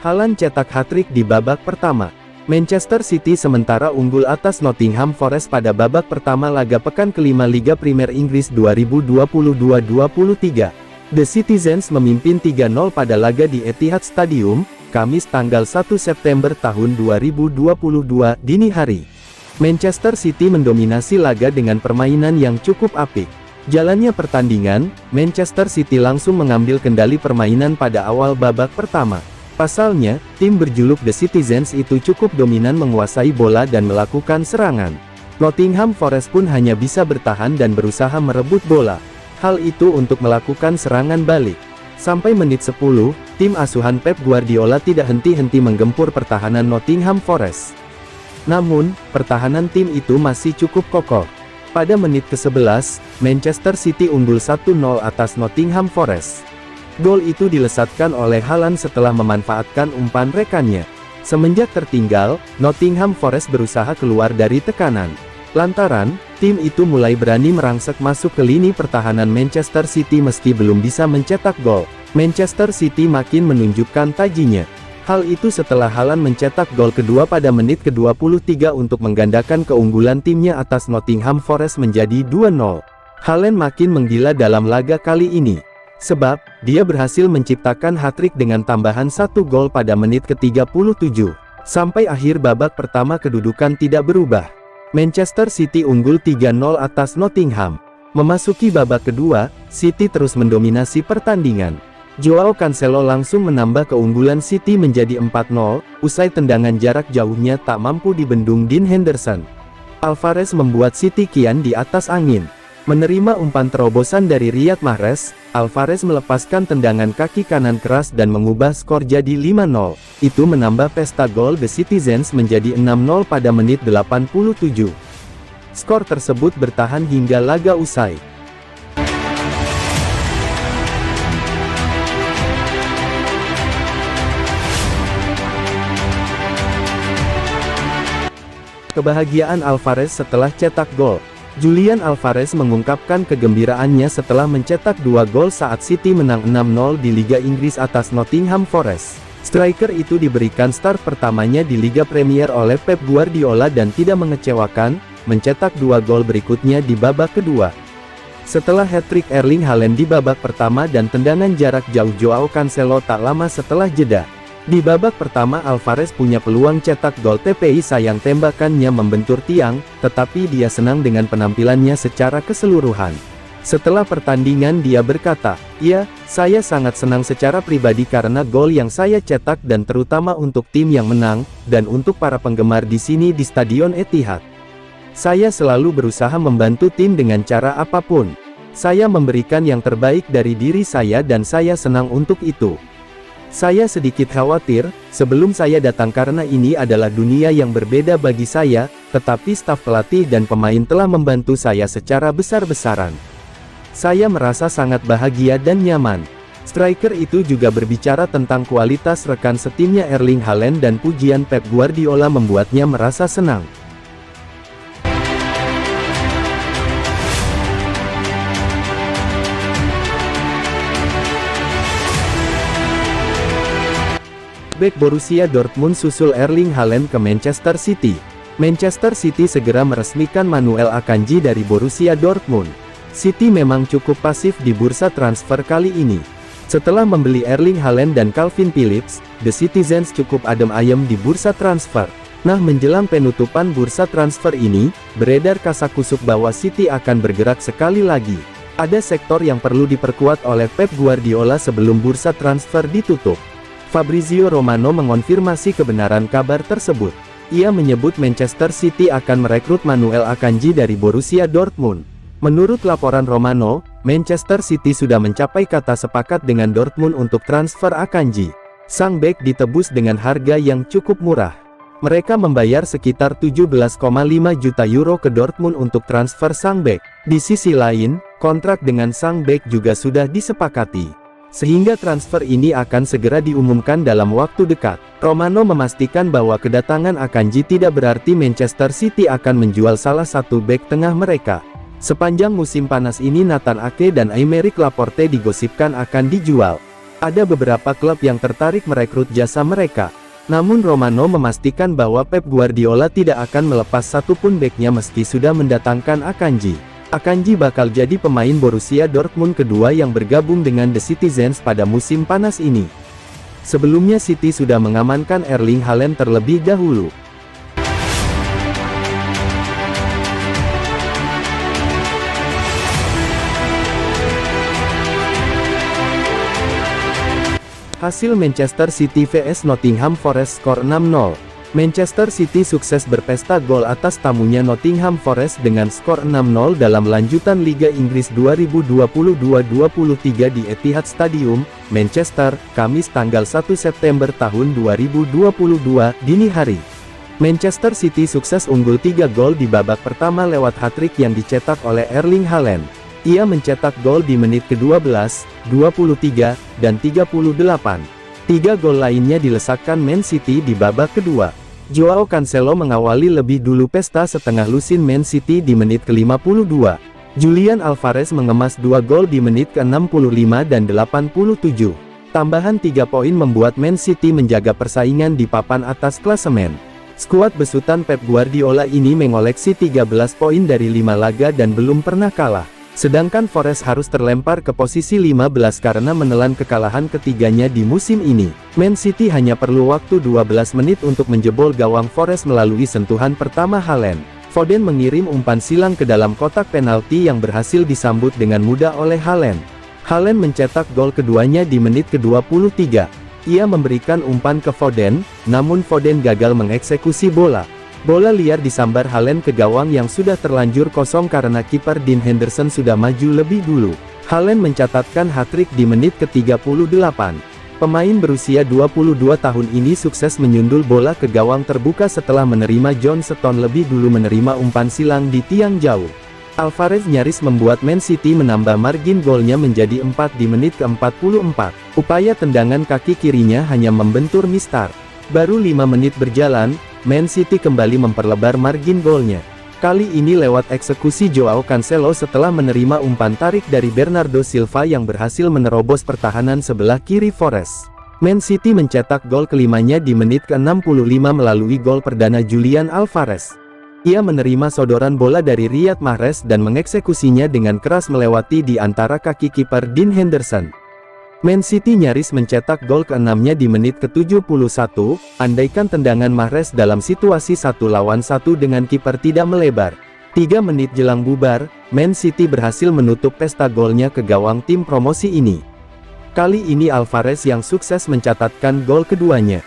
Haaland cetak hat-trick di babak pertama. Manchester City sementara unggul atas Nottingham Forest pada babak pertama laga pekan kelima Liga Premier Inggris 2022-23. The Citizens memimpin 3-0 pada laga di Etihad Stadium, Kamis tanggal 1 September tahun 2022 dini hari. Manchester City mendominasi laga dengan permainan yang cukup apik. Jalannya pertandingan, Manchester City langsung mengambil kendali permainan pada awal babak pertama. Pasalnya, tim berjuluk The Citizens itu cukup dominan menguasai bola dan melakukan serangan. Nottingham Forest pun hanya bisa bertahan dan berusaha merebut bola. Hal itu untuk melakukan serangan balik. Sampai menit 10, tim asuhan Pep Guardiola tidak henti-henti menggempur pertahanan Nottingham Forest. Namun, pertahanan tim itu masih cukup kokoh. Pada menit ke-11, Manchester City unggul 1-0 atas Nottingham Forest. Gol itu dilesatkan oleh Haaland setelah memanfaatkan umpan rekannya. Semenjak tertinggal, Nottingham Forest berusaha keluar dari tekanan. Lantaran, tim itu mulai berani merangsek masuk ke lini pertahanan Manchester City meski belum bisa mencetak gol. Manchester City makin menunjukkan tajinya. Hal itu setelah Haaland mencetak gol kedua pada menit ke-23 untuk menggandakan keunggulan timnya atas Nottingham Forest menjadi 2-0. Haaland makin menggila dalam laga kali ini. Sebab, dia berhasil menciptakan hat-trick dengan tambahan 1 gol pada menit ke-37. Sampai akhir babak pertama kedudukan tidak berubah. Manchester City unggul 3-0 atas Nottingham. Memasuki babak kedua, City terus mendominasi pertandingan. Joao Cancelo langsung menambah keunggulan City menjadi 4-0, usai tendangan jarak jauhnya tak mampu dibendung Dean Henderson. Alvarez membuat City kian di atas angin. Menerima umpan terobosan dari Riyad Mahrez, Alvarez melepaskan tendangan kaki kanan keras dan mengubah skor jadi 5-0. Itu menambah pesta gol The Citizens menjadi 6-0 pada menit 87. Skor tersebut bertahan hingga laga usai. Kebahagiaan Alvarez setelah cetak gol. Julian Alvarez mengungkapkan kegembiraannya setelah mencetak 2 gol saat City menang 6-0 di Liga Inggris atas Nottingham Forest. Striker itu diberikan start pertamanya di Liga Premier oleh Pep Guardiola dan tidak mengecewakan, mencetak 2 gol berikutnya di babak kedua. Setelah hat-trick Erling Haaland di babak pertama dan tendangan jarak jauh Joao Cancelo tak lama setelah jeda. Di babak pertama Alvarez punya peluang cetak gol TPI, sayang tembakannya membentur tiang, tetapi dia senang dengan penampilannya secara keseluruhan. Setelah pertandingan dia berkata, "Ya, saya sangat senang secara pribadi karena gol yang saya cetak dan terutama untuk tim yang menang, dan untuk para penggemar di sini di Stadion Etihad. Saya selalu berusaha membantu tim dengan cara apapun. Saya memberikan yang terbaik dari diri saya dan saya senang untuk itu. Saya sedikit khawatir, sebelum saya datang karena ini adalah dunia yang berbeda bagi saya, tetapi staf pelatih dan pemain telah membantu saya secara besar-besaran. Saya merasa sangat bahagia dan nyaman." Striker itu juga berbicara tentang kualitas rekan setimnya Erling Haaland dan pujian Pep Guardiola membuatnya merasa senang. Bek Borussia Dortmund susul Erling Haaland ke Manchester City. Manchester City segera meresmikan Manuel Akanji dari Borussia Dortmund. City memang cukup pasif di bursa transfer kali ini. Setelah membeli Erling Haaland dan Calvin Phillips, The Citizens cukup adem ayem di bursa transfer. Nah, menjelang penutupan bursa transfer ini, beredar kasakusuk bahwa City akan bergerak sekali lagi. Ada sektor yang perlu diperkuat oleh Pep Guardiola sebelum bursa transfer ditutup. Fabrizio Romano mengonfirmasi kebenaran kabar tersebut. Ia menyebut Manchester City akan merekrut Manuel Akanji dari Borussia Dortmund. Menurut laporan Romano, Manchester City sudah mencapai kata sepakat dengan Dortmund untuk transfer Akanji. Sang bek ditebus dengan harga yang cukup murah. Mereka membayar sekitar 17,5 juta euro ke Dortmund untuk transfer sang bek. Di sisi lain, kontrak dengan sang bek juga sudah disepakati. Sehingga transfer ini akan segera diumumkan dalam waktu dekat. Romano memastikan bahwa kedatangan Akanji tidak berarti Manchester City akan menjual salah satu bek tengah mereka. Sepanjang musim panas ini Nathan Ake dan Aymeric Laporte digosipkan akan dijual. Ada beberapa klub yang tertarik merekrut jasa mereka. Namun Romano memastikan bahwa Pep Guardiola tidak akan melepas satupun beknya meski sudah mendatangkan Akanji. Akanji bakal jadi pemain Borussia Dortmund kedua yang bergabung dengan The Citizens pada musim panas ini. Sebelumnya City sudah mengamankan Erling Haaland terlebih dahulu. Hasil Manchester City vs Nottingham Forest skor 6-0. Manchester City sukses berpesta gol atas tamunya Nottingham Forest dengan skor 6-0 dalam lanjutan Liga Inggris 2022-23 di Etihad Stadium, Manchester, Kamis tanggal 1 September tahun 2022, dini hari. Manchester City sukses unggul 3 gol di babak pertama lewat hat-trick yang dicetak oleh Erling Haaland. Ia mencetak gol di menit ke-12, 23, dan 38. 3 gol lainnya dilesakkan Man City di babak kedua. Joao Cancelo mengawali lebih dulu pesta setengah lusin Man City di menit ke-52. Julian Alvarez mengemas 2 gol di menit ke-65 dan 87. Tambahan 3 poin membuat Man City menjaga persaingan di papan atas klasemen. Skuad besutan Pep Guardiola ini mengoleksi 13 poin dari 5 laga dan belum pernah kalah. Sedangkan Forest harus terlempar ke posisi 15 karena menelan kekalahan ketiganya di musim ini. Man City hanya perlu waktu 12 menit untuk menjebol gawang Forest melalui sentuhan pertama Haaland. Foden mengirim umpan silang ke dalam kotak penalti yang berhasil disambut dengan mudah oleh Haaland. Haaland mencetak gol keduanya di menit ke-23. Ia memberikan umpan ke Foden, namun Foden gagal mengeksekusi bola. Bola liar disambar Haaland ke gawang yang sudah terlanjur kosong karena kiper Dean Henderson sudah maju lebih dulu. Haaland mencatatkan hat-trick di menit ke-38. Pemain berusia 22 tahun ini sukses menyundul bola ke gawang terbuka setelah menerima John Stones lebih dulu menerima umpan silang di tiang jauh. Alvarez nyaris membuat Man City menambah margin golnya menjadi 4 di menit ke-44. Upaya tendangan kaki kirinya hanya membentur Mistar. Baru 5 menit berjalan, Man City kembali memperlebar margin golnya. Kali ini lewat eksekusi Joao Cancelo setelah menerima umpan tarik dari Bernardo Silva yang berhasil menerobos pertahanan sebelah kiri Forest. Man City mencetak gol kelimanya di menit ke-65 melalui gol perdana Julian Alvarez. Ia menerima sodoran bola dari Riyad Mahrez dan mengeksekusinya dengan keras melewati di antara kaki kiper Dean Henderson. Man City nyaris mencetak gol ke-6-nya di menit ke-71, andaikan tendangan Mahrez dalam situasi 1 lawan 1 dengan kiper tidak melebar. 3 menit jelang bubar, Man City berhasil menutup pesta golnya ke gawang tim promosi ini. Kali ini Alvarez yang sukses mencatatkan gol keduanya.